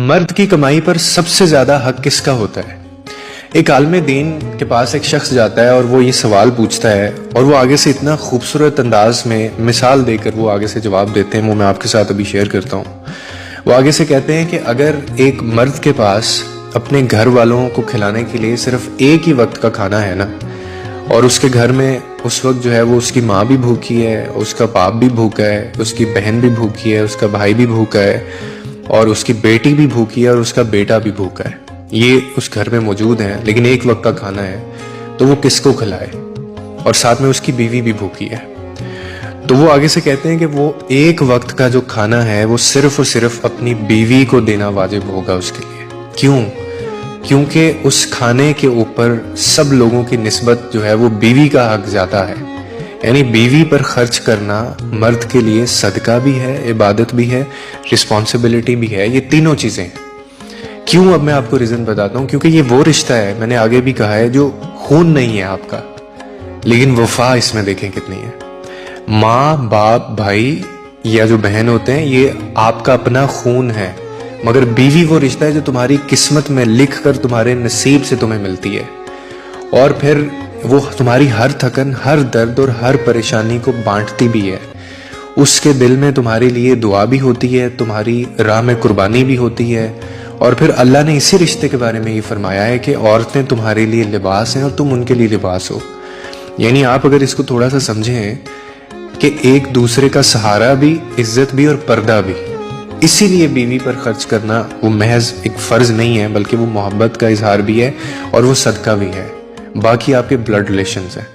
मर्द की कमाई पर सबसे ज्यादा हक किसका होता है? एक आलिम दीन के पास एक शख्स जाता है और वो ये सवाल पूछता है और वो आगे से इतना खूबसूरत अंदाज में मिसाल देकर वो आगे से जवाब देते हैं, वो मैं आपके साथ अभी शेयर करता हूँ। वो आगे से कहते हैं कि अगर एक मर्द के पास अपने घर वालों को खिलाने के लिए सिर्फ एक ही वक्त का खाना है ना, और उसके घर में उस वक्त जो है वो उसकी माँ भी भूखी है, उसका बाप भी भूखा है, उसकी बहन भी भूखी है, उसका भाई भी भूखा है, और उसकी बेटी भी भूखी है, और उसका बेटा भी भूखा है, ये उस घर में मौजूद हैं, लेकिन एक वक्त का खाना है, तो वो किसको खिलाए? और साथ में उसकी बीवी भी भूखी है। तो वो आगे से कहते हैं कि वो एक वक्त का जो खाना है वो सिर्फ और सिर्फ अपनी बीवी को देना वाजिब होगा उसके लिए। क्यों? क्योंकि उस खाने के ऊपर सब लोगों की निस्बत जो है वो बीवी का हक ज्यादा है। यानी बीवी पर खर्च करना मर्द के लिए सदका भी है, इबादत भी है, रिस्पॉन्सिबिलिटी भी है, ये तीनों चीजें हैं। क्यों? अब मैं आपको रीजन बताता हूँ। क्योंकि ये वो रिश्ता है, मैंने आगे भी कहा है, जो खून नहीं है आपका, लेकिन वफा इसमें देखें कितनी है। माँ बाप भाई या जो बहन होते हैं ये आपका अपना खून है, मगर बीवी वो रिश्ता है जो तुम्हारी किस्मत में लिख कर तुम्हारे नसीब से तुम्हें मिलती है, और फिर वो तुम्हारी हर थकन, हर दर्द और हर परेशानी को बांटती भी है। उसके दिल में तुम्हारे लिए दुआ भी होती है, तुम्हारी राह में कुर्बानी भी होती है। और फिर अल्लाह ने इसी रिश्ते के बारे में ये फरमाया है कि औरतें तुम्हारे लिए लिबास हैं और तुम उनके लिए लिबास हो। यानी आप अगर इसको थोड़ा सा समझें कि एक दूसरे का सहारा भी, इज्जत भी और पर्दा भी। इसीलिए बीवी पर खर्च करना वो महज एक फर्ज नहीं है, बल्कि वो मोहब्बत का इजहार भी है और वो सदका भी है। बाकी आपके ब्लड रिलेशंस हैं।